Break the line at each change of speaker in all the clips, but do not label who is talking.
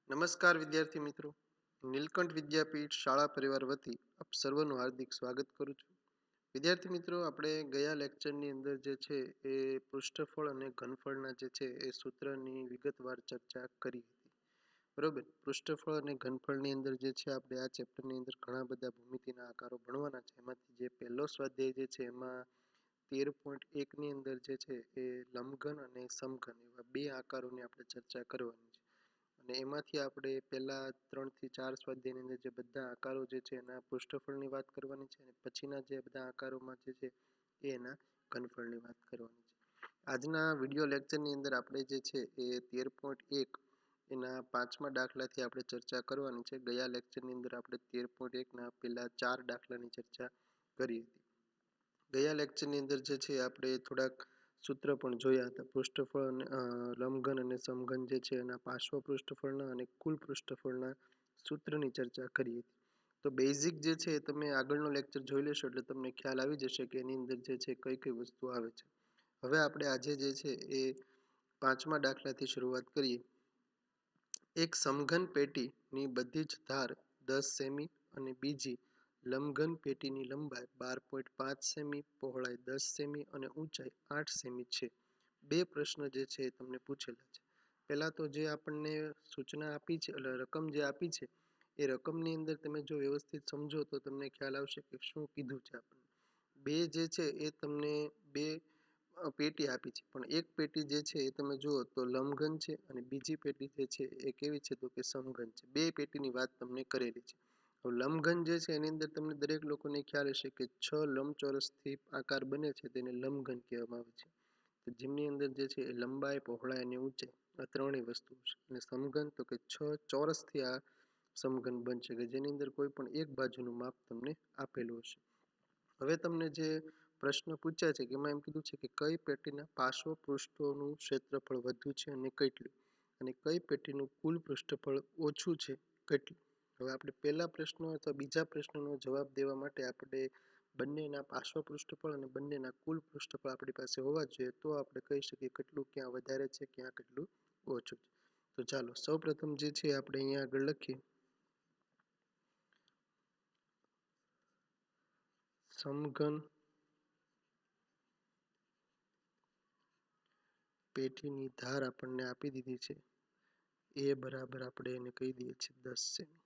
નમસ્કાર વિદ્યાર્થી મિત્રો, નીલકંઠ વિદ્યાપીઠ શાળા પરિવાર વતી આપ સર્વનું હાર્દિક સ્વાગત કરું છું. વિદ્યાર્થી મિત્રો, આપણે ગયા લેક્ચરની અંદર જે છે એ પૃષ્ઠફળ અને ઘનફળના જે છે એ સૂત્રની વિગતવાર ચર્ચા કરી હતી. બરોબર, પૃષ્ઠફળ અને ઘનફળની અંદર જે છે આપણે આ ચેપ્ટરની અંદર ઘણા બધા ભૂમિતિના આકારો ભણવાના છે. એમાંથી જે પહેલો સ્વાધ્યાય જે છે એમાં 13.1ની અંદર જે છે એ લંબઘન અને સમઘન એવા બે આકારોની આપણે ચર્ચા કરવાની છે. અને એમાંથી આપણે પહેલા 3 થી 4 સ્વાધ્યાયની અંદર જે બધા આકારો જે છે એના પૃષ્ઠફળની વાત કરવાની છે અને પછીના જે બધા આકારોમાં જે છે એ એના ઘનફળની વાત કરવાની છે. આજના વિડીયો લેક્ચરની અંદર આપણે જે છે એ 13.1 એના 5મા દાખલાથી આપણે ચર્ચા કરવાની છે. ગયા લેક્ચરની અંદર આપણે 13.1ના પહેલા 4 દાખલાની ચર્ચા કરી હતી. ગયા લેક્ચરની અંદર જે છે આપણે થોડાક સૂત્ર પણ જોયા હતા. પૃષ્ઠફળ અને લંબઘન અને સમઘન જે છે એના પાર્શ્વ પૃષ્ઠફળના અને કુલ પૃષ્ઠફળના સૂત્રની ચર્ચા કરી હતી. તો બેઝિક જે છે તમે આગળનો લેક્ચર જોઈ લેશો એટલે તમને ખ્યાલ આવી જશે કે એની અંદર જે છે કઈ કઈ વસ્તુ આવે છે. હવે આપણે આજે જે છે એ 5મા દાખલાથી શરૂઆત કરીએ. એક સમઘન પેટીની બધી જ ધાર 10 સેમી અને બીજી લંબઘન પેટીની લંબાઈ 12.5 સેમી, પહોળાઈ 10 સેમી અને ઊંચાઈ 8 સેમી છે. બે પ્રશ્ન જે છે એ તમને પૂછેલા છે. પહેલા તો જે આપણને સૂચના આપી છે એટલે રકમ જે આપી છે એ રકમની અંદર તમે જો વ્યવસ્થિત સમજો તો તમને ખ્યાલ આવશે કે શું કીધું છે આપણને. બે જે છે એ તમને બે પેટી આપી છે, પણ એક પેટી જે છે એ તમે જુઓ તો લંબઘન છે અને બીજી પેટી જે છે એ કેવી છે તો કે સમઘન છે. બે પેટીની વાત તમને કરેલી છે. હવે લંબઘન જે છે એની અંદર તમને દરેક લોકોને ખ્યાલ હશે કે 6 લંબચોરસથી આકાર બને છે તેને લંબઘન કહેવામાં આવે છે. તો જેમની અંદર જે છે એ લંબાઈ, પહોળાઈ અને ઊંચાઈ આ ત્રણેય વસ્તુ છે. અને સમઘન તો કે 6 ચોરસથી આ સમઘન બનશે કે જેની અંદર કોઈ પણ એક બાજુનું માપ તમને આપેલું હશે. હવે તમને જે પ્રશ્ન પૂછ્યા છે કે એમાં એમ કીધું છે કે કઈ પેટીના પાર્શ્વ પૃષ્ઠોનું ક્ષેત્રફળ વધુ છે અને કેટલું, અને કઈ પેટીનું કુલ પૃષ્ઠફળ ઓછું છે કેટલું. હવે આપણે પહેલા પ્રશ્ન અથવા બીજા પ્રશ્નનો જવાબ દેવા માટે આપણે બંનેના પાર્શ્વ પૃષ્ઠફળ અને બંનેના કુલ પૃષ્ઠફળ આપણી પાસે હોવા જોઈએ, તો આપણે કહી શકીએ કેટલું ક્યાં વધારે છે ક્યાં કેટલું ઓછું છે. તો ચાલો સૌપ્રથમ જે છે આપણે અહીંયા આગળ લખીએ સમઘન પેટીની ધાર આપણને આપી દીધી છે. એ બરાબર આપણે એને કહી દઈએ છીએ 10 સેમી.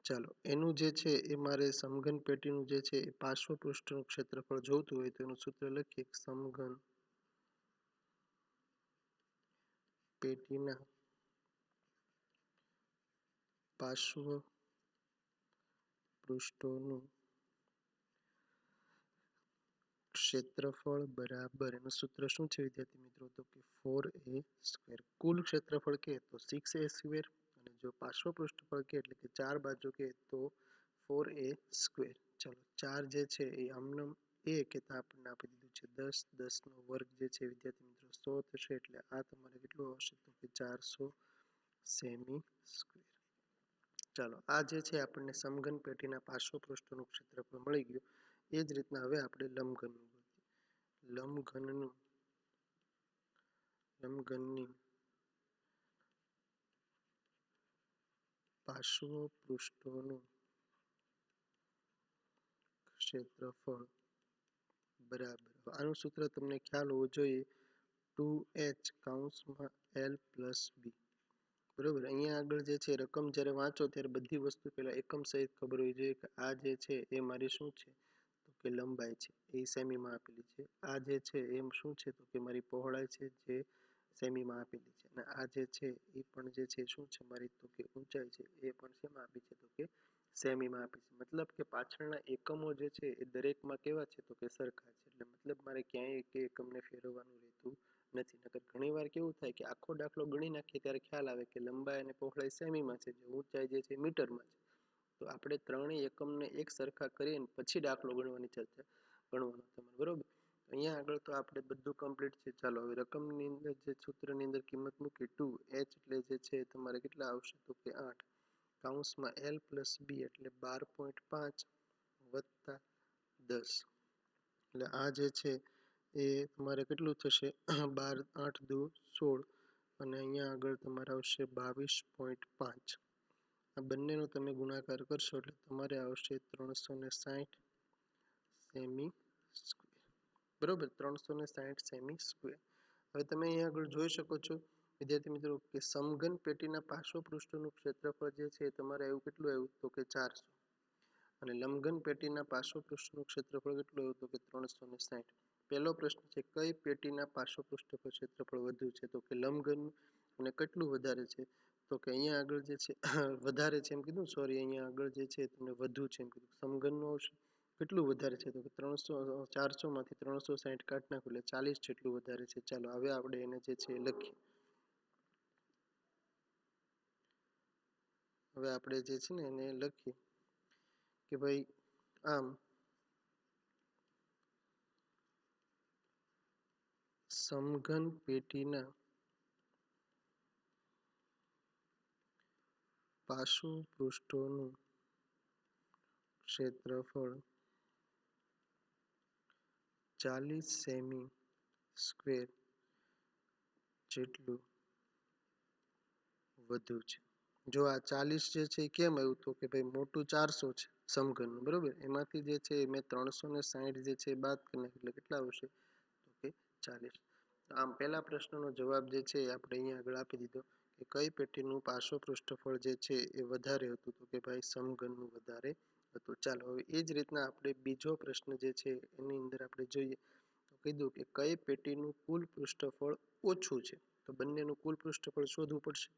ચાલો એનું જે છે એ મારે સમઘન પેટીનું જે છે એ પાર્શ્વ પૃષ્ઠનું ક્ષેત્રફળ જોઈતું હોય તો એનું સૂત્ર લખીએ. સમઘન પેટીના પાર્શ્વ પૃષ્ઠોનું ક્ષેત્રફળ બરાબર એનું સૂત્ર શું છે વિદ્યાર્થી મિત્રો તો કે 4a². કુલ ક્ષેત્રફળ કે તો 6a² અને જો પાર્શ્વ પૃષ્ઠફળ કે એટલે કે ચાર બાજુ કે તો 4a². ચાલો 4 જે છે એ આમનામ એ કહેતા આપણને આપી દીધું છે 10. 10નો વર્ગ જે છે વિદ્યાર્થી મિત્રો 100 થશે એટલે આ તમારે કેટલું આવશે તો કે 400 સેમી². ચાલો આ જે છે આપણને સમઘન પેટીના પાર્શ્વ પૃષ્ઠોનું ક્ષેત્રફળ મળી ગયું. એ જ રીતના હવે આપણે લંબઘનની પાર્શ્વ પૃષ્ઠોનું ક્ષેત્રફળ બરાબર. આનું સૂત્ર તમને ખ્યાલ હોવો જોઈએ 2h(l+b). બરોબર, અહીંયા આગળ જે છે રકમ જ્યારે વાંચો ત્યારે બધી વસ્તુ પહેલા એકમ સહિત ખબર હોવી જોઈએ કે આ જે છે એ મારી શું છે તો કે લંબાઈ છે, એ સેમીમાં આપેલી છે. આ જે છે એમ શું છે તો કે મારી પહોળાઈ છે જે સેમીમાં આપેલી છે. અને આ જે છે એ પણ જે છે શું છે મારી તો કે ઊંચાઈ છે એ પણ શેમાં આપી છે તો કે સેમીમાં આપી છે. મતલબ કે પાછળના એકમો જે છે એ દરેકમાં કેવા છે તો કે સરખા છે. એટલે મતલબ મારે ક્યાંય એક એકમને ફેરવવાનું રહેતું નથી. નકર ઘણી વાર કેવું થાય કે આખો દાખલો ગણી નાખીએ ત્યારે ખ્યાલ આવે કે લંબાઈ અને પહોળાઈ સેમીમાં છે, ઊંચાઈ જે છે મીટરમાં છે. તો આપણે ત્રણેય એકમને એક સરખા કરીને પછી દાખલો ગણવાની ચર્ચા ગણવાનો તમારે. બરોબર, અહીંયા આગળ તો આપણે બધું કમ્પ્લીટ છે. ચાલો હવે રકમની અંદર જે સૂત્રની અંદર કિંમત મૂકી 2h એટલે જે છે તમારે કેટલા આવશે તો કે 8 કૌંસમાં l+b એટલે 12.5 વત્તા 10 એટલે આ જે છે એ તમારે કેટલું થશે 12 8 દુ 16 અને અહીંયા આગળ તમારે આવશે 22.5. આ બંનેનો તમે ગુણાકાર કરશો એટલે તમારે આવશે 360 સેમી સ્ક્વેર. બરોબર, 360 સેમી સ્ક્વેર. હવે તમે અહીંયા આગળ જોઈ શકો છો વિદ્યાર્થી મિત્રો કે સમઘન પેટીના પાર્શ્વપૃષ્ઠનું ક્ષેત્રફળ જે છે તમારે એવું કેટલું આવ્યું તો કે 400, અને લંબઘન પેટીના પાર્શ્વપૃષ્ઠનું ક્ષેત્રફળ કેટલું આવ્યું તો કે 360. પહેલો પ્રશ્ન છે કઈ પેટીના પાર્શ્વપૃષ્ઠ પર ક્ષેત્રફળ વધુ છે તો કે લંબઘન, અને કેટલું વધારે છે તો કે અહીંયા આગળ જે છે વધારે છે એમ કીધું, સોરી અહીંયા આગળ જે છે તમને વધુ છે એમ કીધું. સમઘનનું આવશે કેટલું વધારે છે તો કે 400 માંથી 360 કાઢી નાખો એટલે 40 જેટલું વધારે છે. ચાલો હવે આપણે એને જે છે લખીએ. હવે આપણે જે છે ને એને લખીએ કે ભાઈ આમ સમઘન પેટીના પાર્શ્વપૃષ્ઠોનું ક્ષેત્રફળ 40 સેમી સ્ક્વેર જેટલું વધુ છે. જો આ 40 જે છે એ કેમ આવ્યું તો કે ભાઈ મોટું 400 છે સમઘનનું, બરોબર, એમાંથી જે છે મેં 360 જે છે બાદ કરી નાખ્યું એટલે કેટલા આવશે તો કે 40. આમ પહેલા પ્રશ્નનો જવાબ જે છે આપણે અહીંયા આગળ આપી દીધો કે કઈ પેટીનું પાર્શ્વપૃષ્ઠફળ જે છે એ વધારે હતું તો કે ભાઈ સમઘનનું વધારે હતું. ચાલો હવે એ જ રીતના આપણે બીજો પ્રશ્ન જે છે એની અંદર આપણે જોઈએ તો કીધું કે કઈ પેટીનું કુલ પૃષ્ઠફળ ઓછું છે, તો બંનેનું કુલ પૃષ્ઠફળ શોધવું પડશે.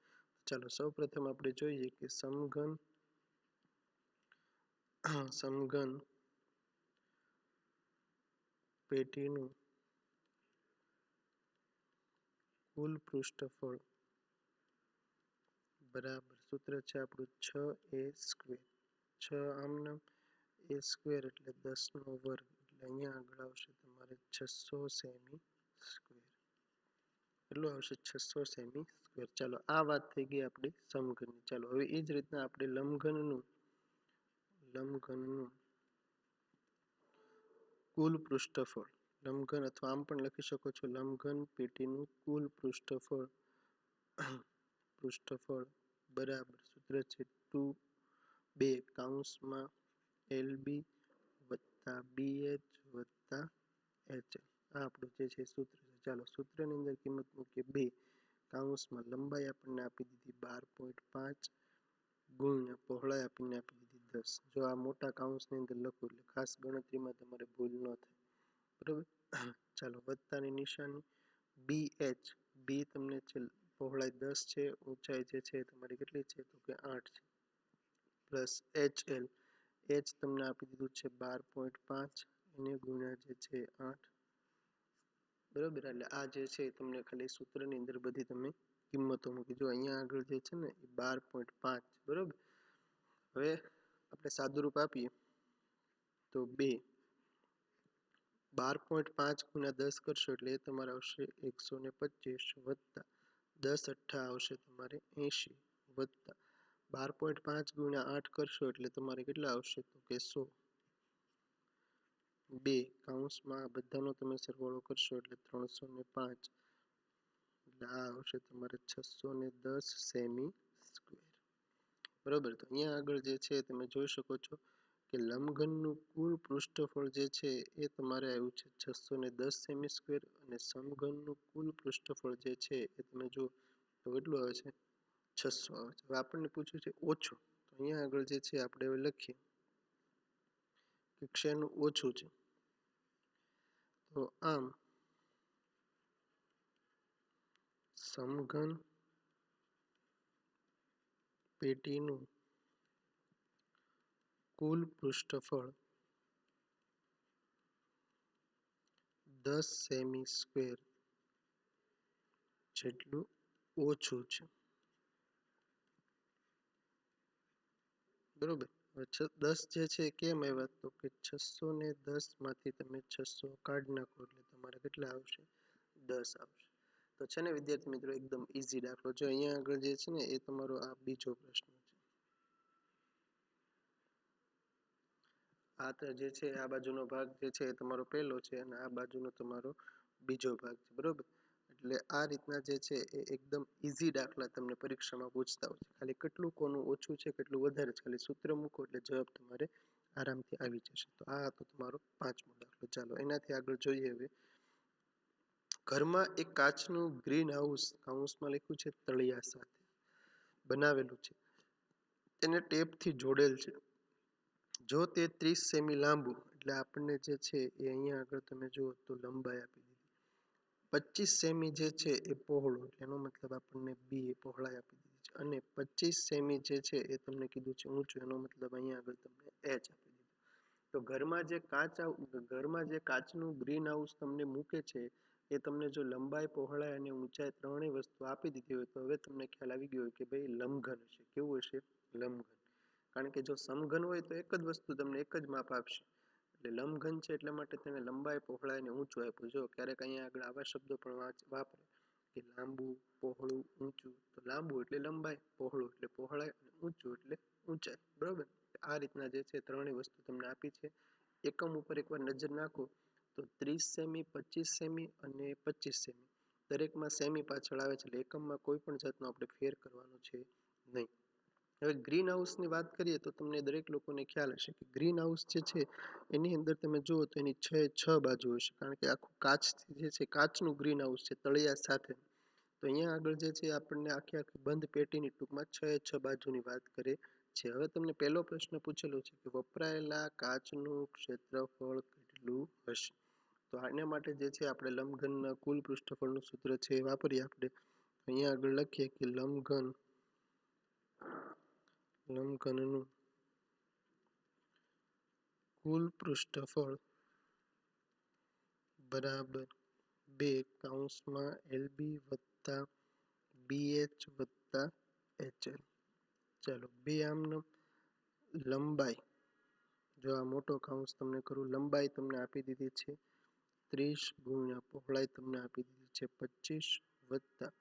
ચાલો સૌપ્રથમ આપણે જોઈએ કે સમઘન પેટીનું કુલ પૃષ્ઠફળ બરાબર સૂત્ર છે આપણું 6a સ્ક્વેર. 6 આમનામ a સ્ક્વેર એટલે 10 નો વર્ગ એટલે અહીંયા આગળ આવશે તમારે 600 સેમી સ્ક્વેર. કેટલું આવશે 600 સેમી સ્ક્વેર. ચાલો આ વાત થઈ ગઈ આપણી સમઘનની. ચાલો હવે એ જ રીતના આપણે લંબઘનનું કુલ પૃષ્ઠફળ, લંબઘન અથવા આમ પણ લખી શકો છો લંબઘન પેટીનું કુલ પૃષ્ઠફળ બરાબર સૂત્ર છે 2 કૌંસમાં LB વત્તા BH વત્તા HL. આ આપણું જે છે સૂત્ર છે. ચાલો સૂત્રની અંદર કિંમત મૂકીએ 2 કૌંસમાં લંબાઈ આપણને આપી દીધી 12.5 ગુણ્યા પહોળાઈ આપણને આપી દીધી 10. જો આ મોટા કૌંસની અંદર લખો એટલે ખાસ ગણતરીમાં તમારે ભૂલ ન થાય, બરાબર. ચાલો વત્તાની નિશાની BH, B તમને છે પહોળાઈ 10 છે, ઊંચાઈ જે છે તમારી કેટલી છે તો કે 8 છે, પ્લસ HL, H તમને આપી દીધું છે 12.5 એને ગુણ્યા જે છે 8, બરોબર. એટલે આ જે છે તમને ખાલી સૂત્રની અંદર બધી તમે કિંમતો મૂકી. જો અહીંયા આગળ જે છે ને એ 12.5, બરોબર. હવે આપણે સાદુરૂપ આપીએ તો 12.5 ગુણ્યા 10 કરશો એટલે એ તમારે આવશે 125 વત્તા 10 અઠ્ઠા આવશે તમારે 80 વત્તા 12.5 ગુણ્યા 8 કરશો એટલે તમારે કેટલા આવશે તો કે 100. 2 કૌંસમાં બધાનો તમે સરવાળો કરશો એટલે 305 એટલે આ આવશે તમારે 610 સેમી સ્ક્વેર, બરોબર. તો અહીંયા આગળ જે છે તમે જોઈ શકો છો કે લંબઘનનું કુલ પૃષ્ઠફળ જે છે એ તમારે આવ્યું છે 610 સેમી સ્ક્વેર, અને સમઘનનું કુલ પૃષ્ઠફળ જે છે એ તમે જો તો કેટલું આવે છે 600 આવે છે. હવે આપણને પૂછ્યું છે ઓછું, તો અહીંયા આગળ જે છે આપણે હવે લખીએ કે શેનું ઓછું છે, તો આમ સમઘન પેટીનું કુલ પૃષ્ઠફળ 10 સેમી સ્ક્વેર જેટલું ઓછું છે, બરોબર. હવે 10 જે છે કેમ આવ્યા તો કે 610 માંથી તમે 600 કાઢી નાખો એટલે તમારે કેટલા આવશે 10 આવશે. તો છે ને વિદ્યાર્થી મિત્રો એકદમ ઈઝી દાખલો. જો અહીંયા આગળ જે છે ને એ તમારો આ બીજો પ્રશ્ન છે. આ તો જે છે આ બાજુનો ભાગ જે છે એ તમારો પહેલો છે અને આ બાજુનો તમારો બીજો ભાગ છે, બરોબર. એટલે એટલે આ રીતના જે છે એ એકદમ ઇઝી દાખલા તમને પરીક્ષામાં પૂછતા હોય છે. ખાલી કેટલું કોનું ઓછું છે કેટલું વધારે છે, ખાલી સૂત્ર મૂકો એટલે જવાબ તમારે આરામથી આવી જશે. તો આ હતો તમારો 5મો દાખલો. ચાલો એનાથી આગળ જોઈએ. હવે ઘરમાં એક કાચનું ગ્રીન હાઉસ, કૌંસમાં લખ્યું છે તળિયા સાથે, બનાવેલું છે. તેને ટેપથી જોડેલ છે. જો તે 30 સેમી લાંબુ, એટલે આપણને જે છે એ અહીંયા આગળ તમે જુઓ તો લંબાઈ આપી દીધી. 25 સેમી જે છે એ પહોળું, એનો મતલબ આપણને બી એ પહોળાઈ આપી દીધી છે. અને 25 સેમી જે છે એ તમને કીધું છે ઊંચું, એનો મતલબ અહીંયા આગળ તમને એચ આપી દીધું. તો ઘરમાં જે કાચનું ગ્રીન હાઉસ તમને મૂકે છે એ તમને જો લંબાઈ, પહોળાઈ અને ઊંચાઈ ત્રણેય વસ્તુ આપી દીધી હોય તો હવે તમને ખ્યાલ આવી ગયો હોય કે ભાઈ લંબઘન હશે. કેવું હશે? લંબઘન. કારણ કે જો સમઘન હોય તો એક જ વસ્તુ તમને એક જ માપ આપશે. એટલે લંબઘન છે એટલા માટે તેને લંબાઈ, પહોળાઈ અને ઊંચું આપ્યું. જો ક્યારેક અહીંયા આગળ આવા શબ્દો પણ વાપરે કે લાંબુ, પહોળું, ઊંચું. તો લાંબુ એટલે લંબાઈ, પહોળું એટલે પહોળાઈ અને ઊંચું એટલે ઊંચાઈ. બરોબર. આ રીતના જે છે ત્રણેય વસ્તુ તમને આપી છે. એકમ ઉપર એકવાર નજર નાખો તો 30 સેમી, 25 સેમી અને 25 સેમી દરેકમાં સેમી પાછળ આવે છે. એટલે એકમમાં કોઈ પણ જાતનો આપણે ફેર કરવાનો છે નહીં. હવે ગ્રીન હાઉસની વાત કરીએ તો તમને દરેક લોકોને ખ્યાલ હશે કે ગ્રીન હાઉસ જે છે એની અંદર તમે જુઓ તો એની 6 બાજુ હશે. કારણ કે આખું કાચથી જે છે, કાચનું ગ્રીન હાઉસ છે તળિયા સાથે. તો અહીંયા આગળ જે છે આપણને આખી બંધ પેટીની ટૂંકમાં 6 બાજુની વાત કરે છે. હવે તમને પહેલો પ્રશ્ન પૂછેલો છે કે વપરાયેલા કાચનું ક્ષેત્રફળ કેટલું હશે? તો આના માટે જે છે આપણે લંબઘનના કુલ પૃષ્ઠફળનું સૂત્ર છે એ વાપરીએ. આપણે અહીંયા આગળ લખીએ કે લંબઘનનું કુલ પૃષ્ઠફળ બરાબર 2 કૌંસમાં LB વત્તા BH વત્તા HL. ચાલો 2 આમનો લંબાઈ, જો આ મોટો કૌંસ તમને કરું, લંબાઈ તમને આપી દીધી છે 30 ગુણ્યા પહોળાઈ તમને આપી દીધી છે 25 વત્તા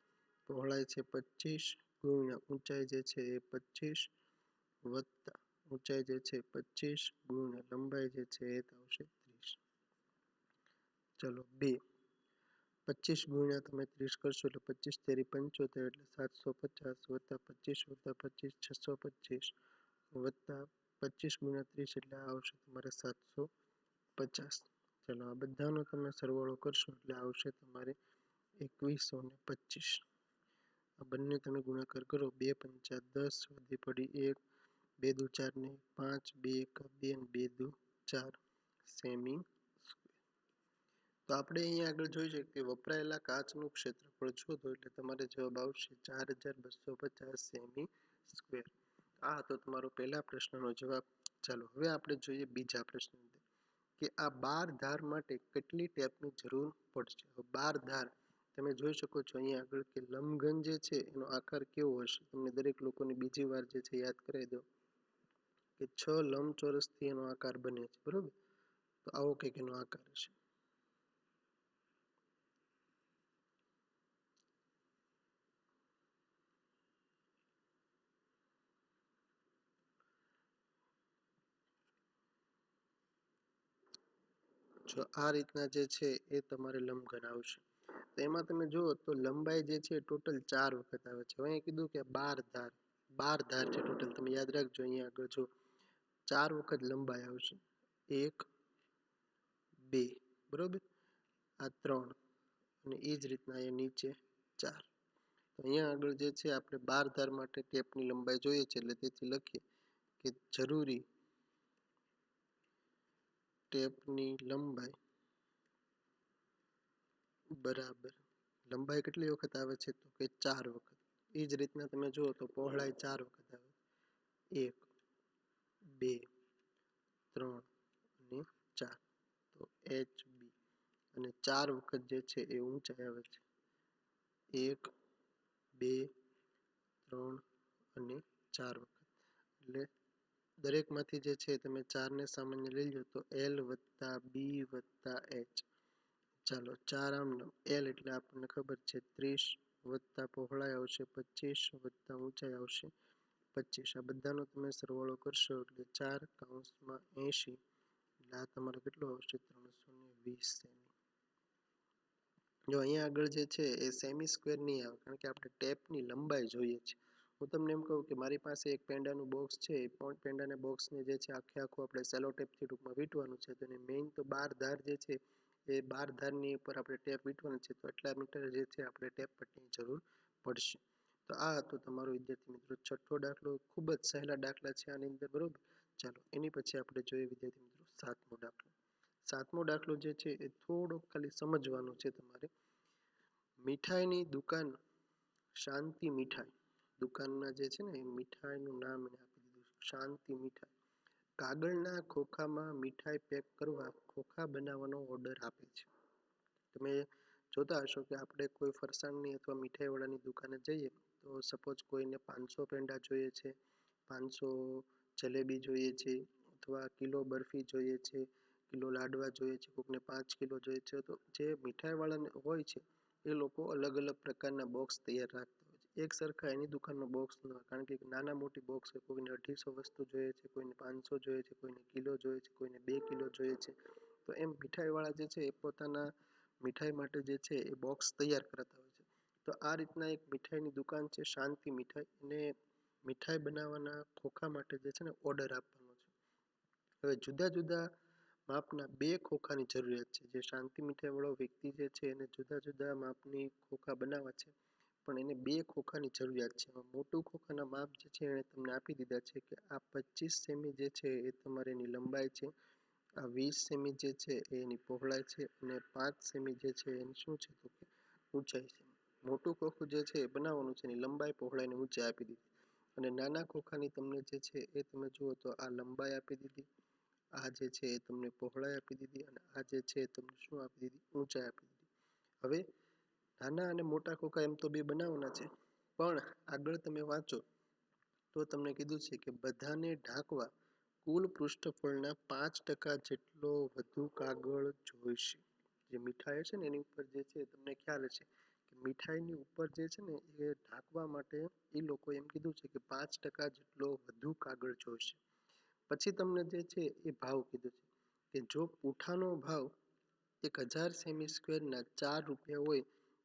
પહોળાઈ છે 25 ગુણ્યા ઊંચાઈ જે છે એ 25 વત્તા ઊંચાઈ જે છે 25 ગુણ્યા લંબાઈ જે છે એ આવશે 30. ચલો 2 25 ગુણ્યા તમે 30 કરશો એટલે 25 તેરી 75 એટલે 750 વત્તા 25 વત્તા 25 625 વત્તા 25 ગુણ્યા 30 એટલે આવશે તમારે 750. ચલો આ બધાનો તમે સરવાળો કરશો એટલે આવશે તમારે 2125. આ બંને તમે ગુણાકાર કરો, 2 પંચા 10 વધી પડી 1, 2 દુ 4 ને 5, 2 એકા 2 અને 2 દુ 4 સેમી. તો આપણે અહીંયા આગળ જોઈ શકીએ કે વપરાયેલા કાચનું ક્ષેત્રફળ શોધો એટલે તમારે જવાબ આવશે 4250 સેમી સ્ક્વેર. આ હતો તમારો પહેલા પ્રશ્નનો જવાબ. ચાલો હવે આપણે જોઈએ બીજા પ્રશ્ન કે આ 12 ધાર માટે કેટલી ટેપની જરૂર પડશે? 12 ધાર તમે જોઈ શકો છો અહીંયા આગળ કે લંબઘન જે છે એનો આકાર કેવો હશે. તમને દરેક લોકોને બીજી વાર જે છે યાદ કરાવી દો કે 6 લંબચોરસથી એનો આકાર બને છે. બરોબર. તો આવો કંઈક એનો આકાર હશે. જો આ રીતના જે છે એ તમારે લંબઘન આવશે. તો એમાં તમે જુઓ તો લંબાઈ જે છે ટોટલ 4 વખત આવે છે. હવે અહીં કીધું કે 12 ધાર છે ટોટલ. તમે યાદ રાખજો અહીંયા આગળ જો 4 વખત લંબાઈ આવશે. 1 2 બરોબર, આ 3 અને એ જ રીતના અહીંયા નીચે 4. તો અહીંયા આગળ જે છે આપણે 12 ધાર માટે ટેપની લંબાઈ જોઈએ છે એટલે તેથી લખીએ કે જરૂરી ટેપની લંબાઈ બરાબર લંબાઈ કેટલી વખત આવે છે તો કે 4 વખત. એ જ રીતના તમે જુઓ તો પહોળાઈ 4 વખત આવે, 1 2 3 અને 4. તો HB અને 4 વખત જે છે એ ઊંચાઈ આવે છે, 1 2 3 અને 4 વખત. એટલે દરેકમાંથી જે છે તમે 4ને સામાન્ય લઈ લો તો L વત્તા B વત્તા H. ચાલો 4 આમ L એટલે આપણને ખબર છે 30 વત્તા પહોળાઈ આવશે 25 વત્તા ઊંચાઈ આવશે 25. આ બધાનો તમે સરવાળો કરશો એટલે 4 કૌંસમાં 80 એટલે આ તમારો કેટલો આવશે 320 સેમી. જો અહીંયા આગળ જે છે એ સેમી સ્ક્વેર નહીં આવે, કારણ કે આપણે ટેપની લંબાઈ જોઈએ છે. હું તમને એમ કહું કે મારી પાસે એક પેંડાનું બોક્સ છે, એ પેંડાના બોક્સને જે છે આખે આખું આપણે સેલો ટેપથી ટૂંકમાં વીંટવાનું છે, તો એની મેઇન તો 12 ધાર જે છે એ 12 ધારની ઉપર આપણે ટેપ વીંટવાનું છે, તો એટલા મીટર જે છે આપણે ટેપ પટ્ટીની જરૂર પડશે. તો આ હતો તમારો વિદ્યાર્થી મિત્રો છઠ્ઠો દાખલો. ખૂબ જ સહેલા દાખલા છે આની અંદર, બરોબર. ચાલો એની પછી આપણે જોઈએ વિદ્યાર્થી મિત્રો સાતમો દાખલો. સાતમો દાખલો જે છે એ થોડોક ખાલી સમજવાનો છે તમારે. મીઠાઈની દુકાન શાંતિ મીઠાઈ, દુકાનના જે છે ને એ મીઠાઈનું નામ એને આપી દીધું શાંતિ મીઠાઈ. કાગળના ખોખામાં મીઠાઈ પેક કરવા ખોખા બનાવવાનો ઓર્ડર આપે છે. તમે જોતા હશો કે આપણે કોઈ ફરસાણની અથવા મીઠાઈવાળાની દુકાને જઈએ તો સપોઝ કોઈને 500 પેંડા જોઈએ છે, 500 જલેબી જોઈએ છે, અથવા કિલો બરફી જોઈએ છે, કિલો લાડવા જોઈએ છે, કોકને 5 કિલો જોઈએ છે, તો જે મીઠાઈવાળાને હોય છે એ લોકો અલગ અલગ પ્રકારના બોક્સ તૈયાર રાખતા હોય છે. એક સરખા એની દુકાનનો બોક્સ ન હોય, કારણ કે નાના મોટી બોક્સ હોય, કોઈને 250 વસ્તુ જોઈએ છે, કોઈને 500 જોઈએ છે, કોઈને કિલો જોઈએ છે, કોઈને 2 કિલો જોઈએ છે. તો એમ મીઠાઈવાળા જે છે એ પોતાના મીઠાઈ માટે જે છે એ બોક્સ તૈયાર કરતા હોય છે. તો આ રીતના એક મીઠાઈની દુકાન છે શાંતિ મીઠાઈ, અને મીઠાઈ બનાવવાના ખોખા માટે જે છે ને ઓર્ડર આપવાનો છે. હવે જુદા જુદા માપના 2 ખોખાની જરૂરિયાત છે. જે શાંતિ મીઠાઈવાળો વ્યક્તિ જે છે એને જુદા જુદા માપની ખોખા બનાવવા છે, પણ એને 2 ખોખાની જરૂરિયાત છે. મોટું ખોખાના માપ જે છે એને તમને આપી દીધા છે કે આ 25 સેમી જે છે એ તમારે એની લંબાઈ છે, આ 20 સેમી જે છે એ એની પહોળાઈ છે, અને 5 સેમી જે છે એની શું છે તો કે ઊંચાઈ છે. મોટું ખોખું જે છે એ બનાવવાનું છે, એની લંબાઈ પહોળાઈ અને ઊંચાઈ આપી દીધી. અને નાના ખોખાની તમને જે છે એ તમે જુઓ તો આ લંબાઈ આપી દીધી, આ જે છે એ તમને પહોળાઈ આપી દીધી, અને આ જે છે તમને શું આપી દીધી, ઊંચાઈ આપી દીધી. હવે નાના અને મોટા ખોખા એમ તો 2 બનાવવાના છે, પણ આગળ તમે વાંચો તો તમને કીધું છે કે બધાને ઢાંકવા કુલ પૃષ્ઠફળના 5% જેટલો વધુ કાગળ જોઈશે. જે મીઠાઈ છે ને એની ઉપર જે છે તમને ખ્યાલ છે કે મીઠાઈની ઉપર જે છે ને એ ઢાંકવા માટે એ લોકો એમ કીધું છે કે 5% જેટલો વધુ કાગળ જોઈશે. પછી તમને જે છે એ ભાવ કીધું છે કે જો પૂઠાનો ભાવ 1000 સેમી સ્ક્વેરના 4 રૂપિયા હોય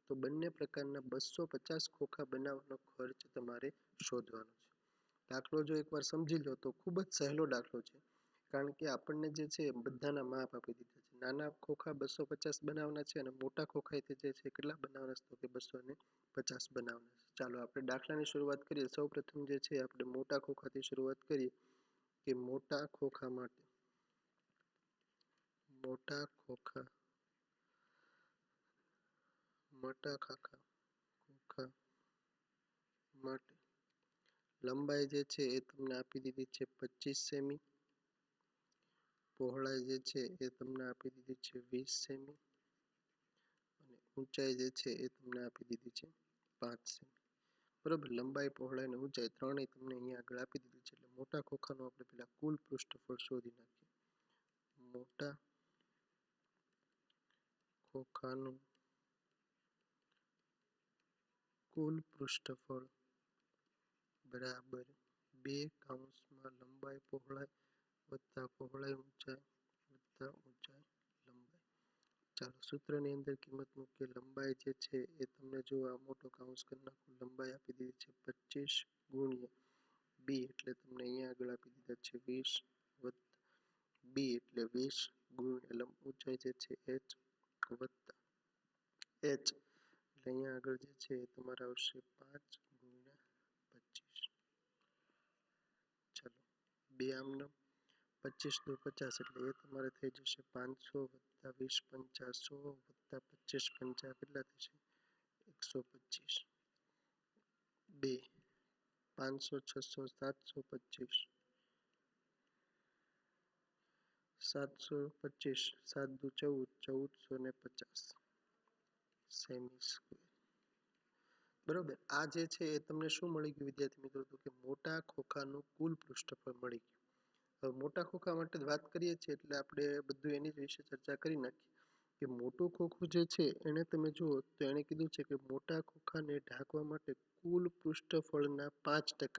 તો બંને પ્રકારના 250 ખોખા બનાવવાનો ખર્ચ તમારે શોધવાનો છે. દાખલો જો એકવાર સમજી લો તો ખૂબ જ સહેલો દાખલો છે, કારણ કે આપણને જે છે બધાના માપ આપી દીધા છે. નાના ખોખા 250 બનાવવાના છે, અને મોટા ખોખા જે છે કેટલા બનાવવાના છે તો કે 250 બનાવવાના છે. ચાલો આપણે દાખલાની શરૂઆત કરીએ. સૌપ્રથમ જે છે આપણે મોટા ખોખાથી શરૂઆત કરીએ કે મોટા ખોખા માટે ખોખા માટે લંબાઈ જે છે એ તમને આપી દીધી છે 25 સેમી, પહોળાઈ જે છે એ તમને આપી દીધી છે 20 સેમી, અને ઊંચાઈ જે છે એ તમને આપી દીધી છે 5 સેમી. બરાબર, લંબાઈ પહોળાઈ અને ઊંચાઈ ત્રણેય તમને અહીંયા આગળ આપી દીધું છે. એટલે મોટા ખોખાનું આપણે પહેલા કુલ પૃષ્ઠફળ શોધી નાખીએ. મોટા ખોખાનું કુલ પૃષ્ઠફળ બરાબર 2 કૌંસમાં લંબાઈ પહોળાઈ વત્તા પહોળાઈ ઊંચાઈ વત્તા ઊંચાઈ લંબાઈ. ચાલો સૂત્રની અંદર કિંમત મૂકીએ. લંબાઈ જે છે એ તમને જો આ મોટો કૌંસ કરી નાખો, લંબાઈ આપી દીધી છે 25 ગુણ્યા b, એટલે તમને અહીંયા આગળ આપી દીધા છે 20 વત્તા b એટલે 20 ગુણ્યા ઊંચાઈ જે છે h વત્તા h, એટલે અહીંયા આગળ જે છે એ તમારે આવશે 5 ગુણ્યા 25. ચાલો 2 આમનામ 25 દુ 50, એટલે એ તમારે થઈ જશે 500 વત્તા 20 50, 100 વત્તા 25 50 કેટલા થશે 125. 2 500 600 725, 725 7 દુ 14 1450 સેમી સ્ક્વેર. બરોબર, આ જે છે એ તમને શું મળી ગયું વિદ્યાર્થી મિત્રો, તો કે મોટા ખોખાનું કુલ પૃષ્ઠફળ મળી ગયું. હવે મોટા ખોખા માટે વાત કરીએ છીએ એટલે આપણે બધું એની જ વિશે ચર્ચા કરી નાખીએ કે મોટું ખોખું જે છે એને તમે જુઓ તો એણે કીધું છે કે મોટા ખોખાને ઢાંકવા માટે કુલ પૃષ્ઠફળના 5%.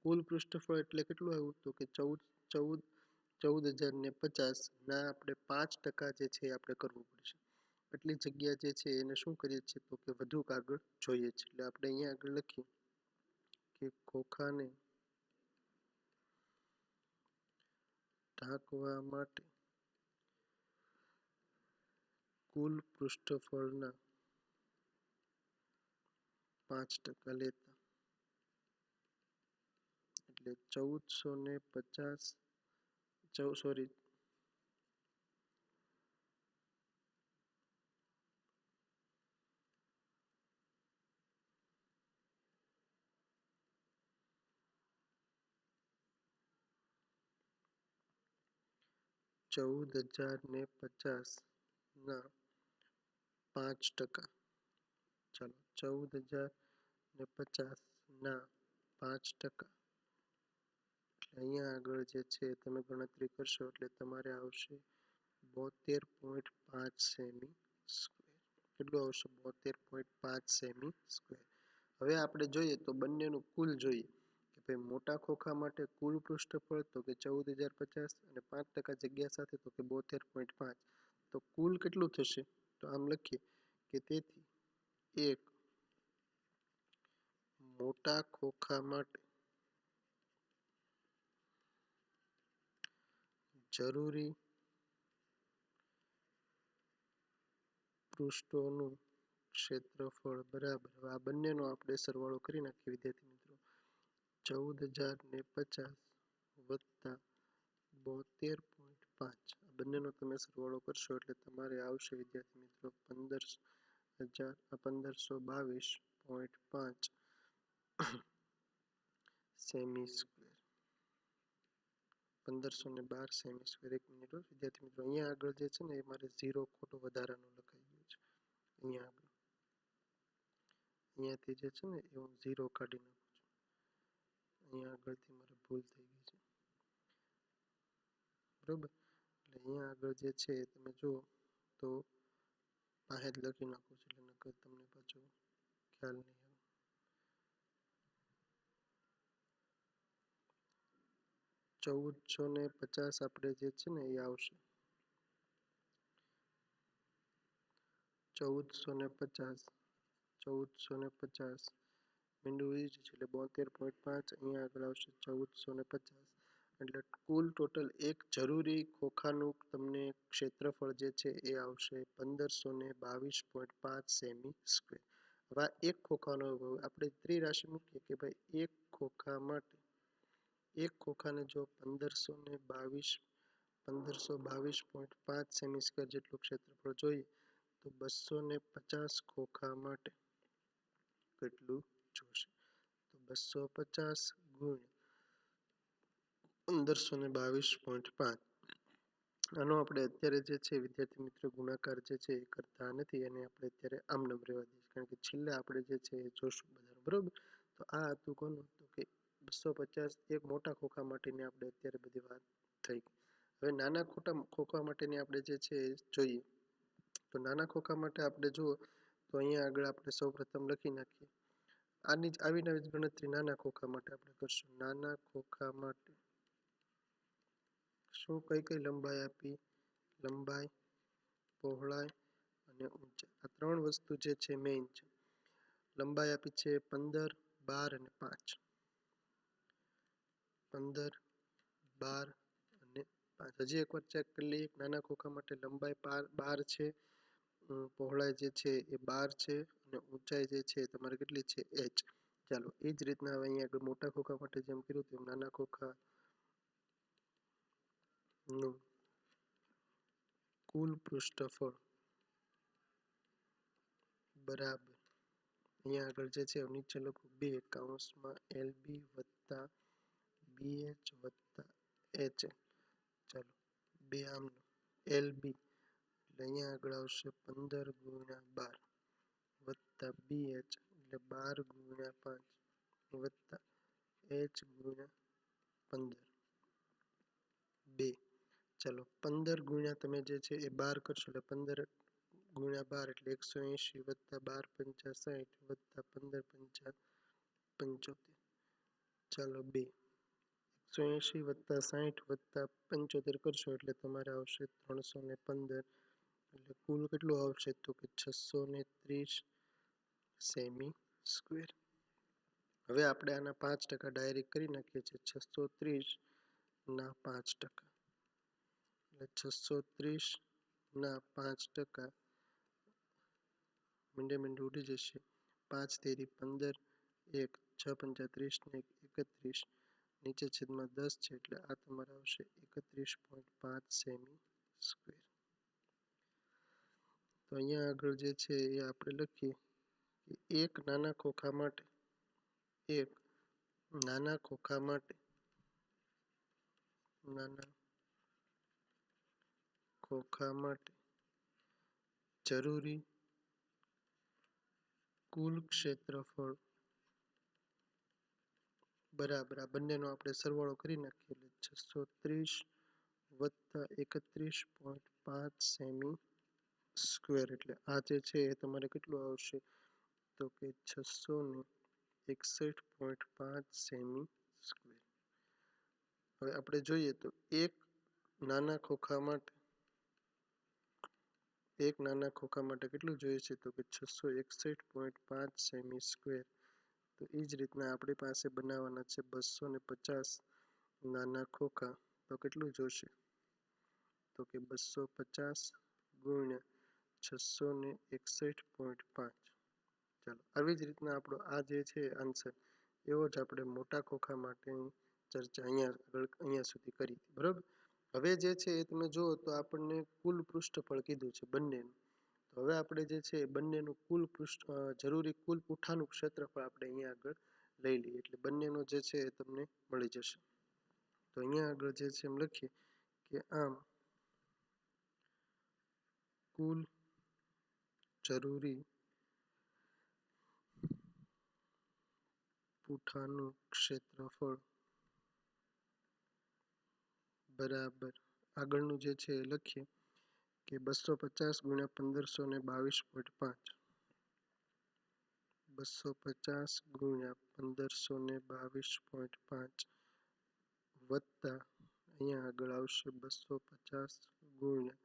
કુલ પૃષ્ઠફળ એટલે કેટલું આવ્યું તો કે 14,050 ના આપણે 5% જે છે આપણે કરવું પડશે. એટલી જગ્યા જે છે એને શું કરીએ છીએ તો કે વધુ કાગળ જોઈએ છે. એટલે આપણે અહીંયા આગળ લખીએ કે ખોખાને ઢાંકવા માટે કુલ પૃષ્ઠફળના 5% લેતા, એટલે 1450 સોરી 14,050 ના 5%. ચાલો 14,050 ના 5%. અહીંયા આગળ જે છે તમે ગણતરી કરશો એટલે તમારે આવશે 72.5 સેમી સ્ક્વેર. કેટલું આવશે? 72.5 સેમી સ્ક્વેર. હવે આપણે જોઈએ તો બંનેનું કુલ જોઈએ કે ભાઈ મોટા ખોખા માટે કુલ પૃષ્ઠફળ તો કે 14,050 અને 5% જગ્યા સાથે તો કે 72.5. તો કુલ કેટલું થશે? તો આમ લખીએ કે તેથી એક મોટા ખોખા માટે જરૂરી પૃષ્ઠોનું ક્ષેત્રફળ બરાબર. આ બંનેનો આપણે સરવાળો કરી નાખીએ વિદ્યાર્થી મિત્રો. 14,050 વત્તા 72.5 આ બંનેનો તમે સરવાળો કરશો એટલે તમારે આવશે વિદ્યાર્થી મિત્રો 1522.5 સેમી સ્ક્વેર. 1512 semi square. એક મિનિટ વિદ્યાર્થી મિત્રો, અહીંયા આગળ જે છે ને એ મારે 0 ખોટો વધારાનું લખાઈ ગયું છે. અહીંયા આગળ અહીંયાથી જે છે ને એ હું 0 કાઢી નાખું છું. અહીંયા આગળથી મારે ભૂલ થઈ ગઈ છે, બરોબર. એટલે અહીંયા આગળ જે છે તમે જુઓ તો પાસે જ લખી નાખું છું એટલે નકર તમને પાછો ખ્યાલ નહીં આવે. 1450 આપણે જે છે ને એ આવશે 1450 મીંડું એ જ છે એટલે 72.5. અહીંયા આગળ આવશે 1450. એટલે કુલ ટોટલ એક જરૂરી ખોખાનું તમને ક્ષેત્રફળ જે છે એ આવશે 1522.5 સેમી સ્ક્વેર. હવે એક ખોખાનો આપણે ત્રિરાશિ મૂકીએ કે ભાઈ એક ખોખા માટે એક ખોખાને જો 1522.5 સેમી સ્ક્વેર જેટલું ક્ષેત્રફળ જોઈએ તો 250 ખોખા માટે કેટલું જોશે? તો 250 ગુણ્યા 1522.5. આનો આપણે અત્યારે જે છે વિદ્યાર્થી મિત્રો ગુણાકાર જે છે એ કરતા નથી, અને આપણે અત્યારે આમનામ રહેવા દઈશું, કારણ કે છેલ્લે આપણે જે છે એ જોશું બધાનું, બરોબર. તો આ હતું કોનું? તો કે 250 એક મોટા ખોખા માટેની આપણે અત્યારે બધી વાત થઈ. હવે નાના ખોખા માટેની આપણે જે છે એ જોઈએ. તો નાના ખોખા માટે આપણે જુઓ તો અહીંયા આગળ આપણે સૌપ્રથમ લખી નાખીએ. આવીને જ ગણતરી નાના ખોખા માટે આપણે કરશું. નાના ખોખા માટે શું કઈ કઈ લંબાઈ આપી? લંબાઈ, પહોળાઈ અને ઊંચાઈ. આ ત્રણ વસ્તુ જે છે મેઇન છે. લંબાઈ આપી છે 15, 12 અને 5. 15, 12 અને 5. હજી એકવાર ચેક કરી લઈએ. નાના ખોખા માટે લંબાઈ 12 છે, પહોળાઈ જે છે એ 12 છે અને ઊંચાઈ જે છે તમારે કેટલી છે? h. ચાલો એ જ રીતના હવે અહીંયા આગળ મોટા ખોખા માટે જેમ કર્યું તેમ નાના ખોખા નું કુલ પૃષ્ઠફળ બરાબર. અહીંયા આગળ જે છે નીચે લખું 2 કૌંસમાં LB વત્તા BH વત્તા HL. ચાલો 2 આમનું LB એટલે અહીંયા આગળ આવશે 15 ગુણ્યા 12 વત્તા BH એટલે 12 ગુણ્યા 5 વત્તા H ગુણ્યા 15 2. ચાલો 15 ગુણ્યા તમે જે છે એ 12 કરશો એટલે 15 ગુણ્યા 12 એટલે 180 વત્તા 12 પંચા 60 વત્તા 15 પંચા 75. ચાલો 2. 180 વત્તા 60 વત્તા 75 કરશો એટલે તમારે આવશે 315 એટલે કુલ કેટલું આવશે તો કે 630 સેમી સ્ક્વેર. હવે આપણે આના 5% ડાયરેક્ટ કરી નાખીએ છીએ. 630 ના 5%, એટલે 630 ના 5%, મીંડે ઉડી જશે. 5 તેરી 15, 1 6 પંચા 30 ને 31, નીચે છેદમાં 10 છે એટલે આ તમારે આવશે 31.5 સેમી સ્ક્વેર. તો અહીંયા આગળ જે છે એ આપણે લખીએ કે એક નાના ખોખા માટે જરૂરી કુલ ક્ષેત્રફળ બરાબર આ બંનેનો આપણે સરવાળો કરી નાખીએ એટલે 630 વત્તા 31.5 સેમી સ્ક્વેર, એટલે આ જે છે એ તમારે કેટલું આવશે તો કે 661.5 સેમી સ્ક્વેર. હવે આપણે જોઈએ તો એક નાના ખોખા માટે કેટલું જોઈએ છે તો કે 661.5 સેમી સ્ક્વેર. તો એ જ રીતના આપણી પાસે બનાવવાના છે 250 નાના ખોખા. તો કેટલું જોશે તો કે 250 ગુણ્યા 661.5. ચાલો આવી જ રીતના આપણો આ જે છે આન્સર એવો જ આપણે મોટા ખોખા માટેની ચર્ચા અહીંયા સુધી કરી. બરાબર. હવે જે છે એ તમે જુઓ તો આપણને કુલ પૃષ્ઠફળ કીધું છે બંનેનું. તો હવે આપણે જે છે બંનેનું જરૂરી કુલ પુઠાનું ક્ષેત્રફળ આપણે અહીંયા આગળ લઈ લઈએ એટલે બંનેનો જે છે એ તમને મળી જશે. તો અહીંયા આગળ જે છે એમ લખીએ કે આમ કુલ જરૂરી પુઠાનું ક્ષેત્રફળ બરાબર આગળનું જે છે એ લખીએ કે 250 ગુણ્યા 1522.5, 250 ગુણ્યા 1522.5 વત્તા અહીંયા આગળ આવશે 250 ગુણ્યા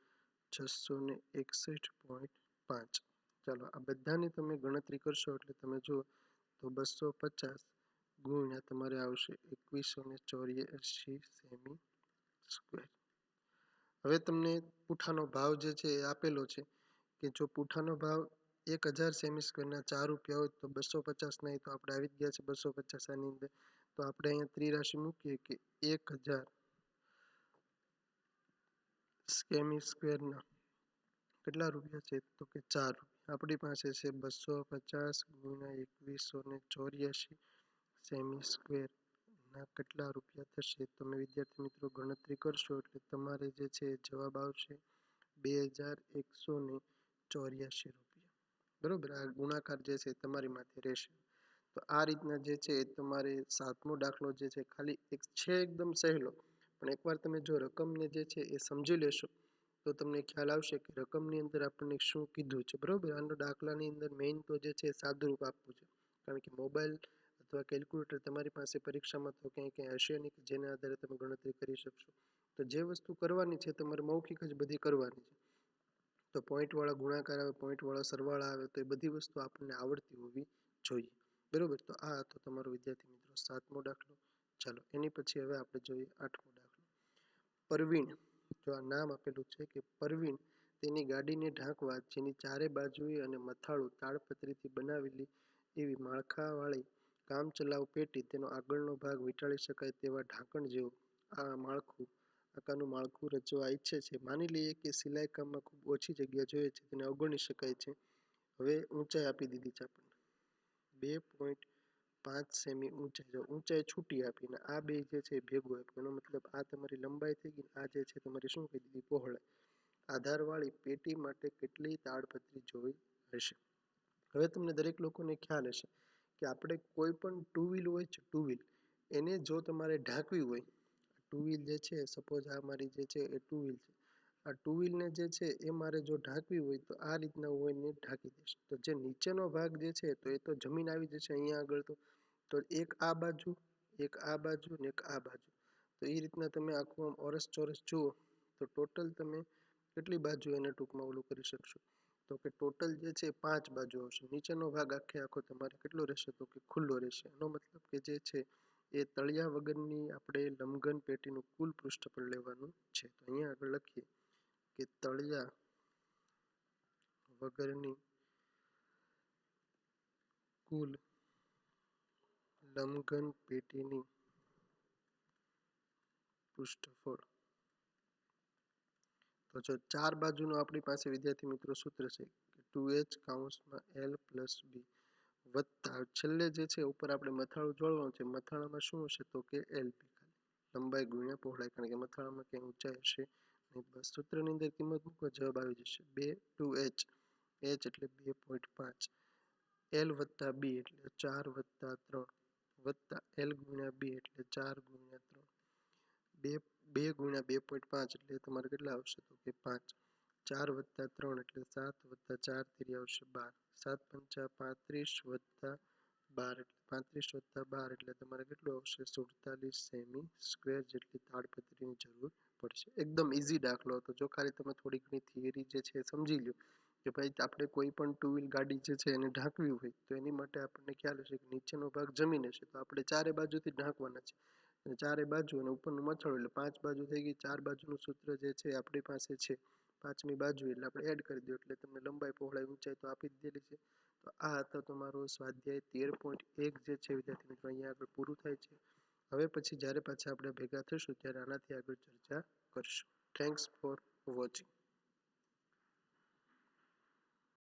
661.5. ચાલો આ બધાની તમે ગણતરી કરશો એટલે તમે જુઓ તો 250 ગુણ્યા તમારે આવશે 2184 સેમી સ્ક્વેર. હવે તમને પુઠાનો ભાવ જે છે એ આપેલો છે કે જો પુઠાનો ભાવ 1000 સેમી સ્ક્વેરના 4 રૂપિયા હોય તો 250 નહીં તો આપણે આવી જ ગયા છે 250 આની અંદર. તો આપણે અહીંયા ત્રિરાશિ મૂકીએ કે 1000 સેમી સ્ક્વેરના કેટલા રૂપિયા છે તો કે 4 રૂપિયા. આપણી પાસે છે 250 ગુણ્યા 2184 સેમી સ્ક્વેર ના કેટલા રૂપિયા થશે. તમે વિદ્યાર્થી મિત્રો ગણતરી કરશો એટલે તમારે જે છે જવાબ આવશે 2184 રૂપિયા. બરોબર. આ ગુણાકાર જે છે તમારી માથે રહેશે. તો આ રીતના જે છે તમારે 7મો દાખલો જે છે ખાલી છે એકદમ સહેલો, પણ એકવાર તમે જો રકમને જે છે એ સમજી લેશો તો તમને ખ્યાલ આવશે કે રકમની અંદર આપણને શું કીધું છે. બરોબર. આનો દાખલાની અંદર મેઇન તો જે છે સાદુરૂપ આપવું છે, કારણ કે મોબાઈલ અથવા કેલ્ક્યુલેટર તમારી પાસે પરીક્ષામાં તો ક્યાંય હશે નહીં કે જેના આધારે તમે ગણતરી કરી શકશો. તો જે વસ્તુ કરવાની છે તમારે મૌખિક જ બધી કરવાની છે. તો પોઈન્ટવાળા ગુણાકાર આવે, પોઈન્ટવાળા સરવાળા આવે, તો એ બધી વસ્તુ આપણને આવડતી હોવી જોઈએ. બરોબર. તો આ હતો તમારો વિદ્યાર્થી મિત્રો 7મો દાખલો. ચાલો એની પછી હવે આપણે જોઈએ 8મો દાખલો. પરવીણ, જો આ નામ આપેલું છે કે પરવીણ તેની ગાડીને ઢાંકવા જેની ચારે બાજુએ અને મથાળું તાડપત્રીથી બનાવેલી એવી માળખાવાળી કામચલાઉ પેટી તેનો આગળનો ભાગ વીંટાળી શકાય તેવા ઢાંકણ જેવું આકારનું માળખું રચવા ઈચ્છે છે. માની લઈએ કે સિલાઈ કામમાં ખૂબ ઓછી જગ્યા જોઈએ છે, તેને અવગણી શકાય છે. હવે ઊંચાઈ આપી દીધી છે આપણને 2.5 સેમી ઊંચાઈ છૂટી આપીને આ બે જે છે ભેગું આપ્યું. એનો મતલબ આ તમારી લંબાઈ થઈ ગઈ, આ જે છે તમારી શું કહી દીધી પહોળાઈ. આધારવાળી પેટી માટે કેટલી તાડપત્રી જોઈ હશે. હવે તમને દરેક લોકોને ખ્યાલ હશે કે આપણે કોઈ પણ ટુ વ્હીલ હોય છે, ટુ વ્હીલ એને જો તમારે ઢાંકવી હોય, ટુ વ્હીલ જે છે સપોઝ આ મારી જે છે એ ટુ વ્હીલ છે, આ ટુ વ્હીલને જે છે એ મારે જો ઢાંકવી હોય તો આ રીતના હું એને ઢાંકી દઈશ. તો જે નીચેનો ભાગ જે છે તો એ તો જમીન આવી જશે અહીંયા આગળ. તો એક આ બાજુ, એક આ બાજુ ને એક આ બાજુ. તો એ રીતના તમે આખું આમ ઓરસ ચોરસ જુઓ તો ટોટલ તમે કેટલી બાજુ એને ટૂંકમાં ઓલું કરી શકશો? તો કે ટોટલ જે છે 5 બાજુ આવશે. નીચેનો ભાગ આખે આખો તમારે કેટલો રહેશે? તો કે ખુલ્લો રહેશે. એનો મતલબ કે જે છે એ તળિયા વગરની આપણે લંબઘન પેટીનું કુલ પૃષ્ઠફળ લેવાનું છે. તો અહીંયા આગળ લખીએ કે તળિયા વગરની કુલ લંબઘન પેટીની પૃષ્ઠફળ. તો જો 4 બાજુનું આપણી પાસે વિદ્યાર્થી મિત્રો સૂત્ર છે કે 2h કૌંસમાં l પ્લસ b વત્તા છેલ્લે જે છે ઉપર આપણે મથાળું જોડવાનું છે. મથાળામાં શું હશે? તો કે lb, લંબાઈ ગુણ્યા પહોળાઈ, કારણ કે મથાળામાં ક્યાંય ઊંચાઈ હશે નહીં. બસ સૂત્રની અંદર કિંમત મૂકો, જવાબ આવી જશે 2h. h એટલે 2.5, l વત્તા b એટલે 4 વત્તા 3 વત્તા l ગુણ્યા b એટલે 4 ગુણ્યા 3. 2 ગુણ્યા 2.5 એટલે તમારે કેટલા આવશે? તો કે 5. 4 વત્તા 3 એટલે 7 વત્તા 4 તેરી આવશે 12. 7 પંચા 35 વત્તા 12 એટલે 35 વત્તા 12 એટલે તમારે કેટલું આવશે? 47 સેમી સ્ક્વેર જેટલી તાડપત્રીની જરૂર પડશે. એકદમ ઇઝી દાખલો હતો. જો ખાલી તમે થોડી ઘણી થિયરી જે છે સમજી લો કે ભાઈ આપણે કોઈ પણ ટુ વ્હીલ ગાડી જે છે એને ઢાંકવી હોય તો એની માટે આપણને ખ્યાલ હશે કે નીચેનો ભાગ જમીન હશે તો આપણે ચારે બાજુથી ઢાંકવાના છે. અને ચારે બાજુ અને ઉપરનું મથાળું એટલે 5 બાજુ થઈ ગઈ. 4 બાજુનું સૂત્ર જે છે આપણી પાસે છે. 5મી બાજુ એટલે આપણે એડ કરી દો એટલે તમને લંબાઈ પહોળાઈ ઊંચાઈ તો આપી જ દેલી છે. તો આ હતો તમારો સ્વાધ્યાય 13.1 જે છે વિદ્યાર્થી મિત્રો અહીંયા આગળ પૂરું થાય છે. હવે પછી જ્યારે પાછા આપણે ભેગા થઈશું ત્યારે આનાથી આગળ ચર્ચા કરશું. Thanks for watching.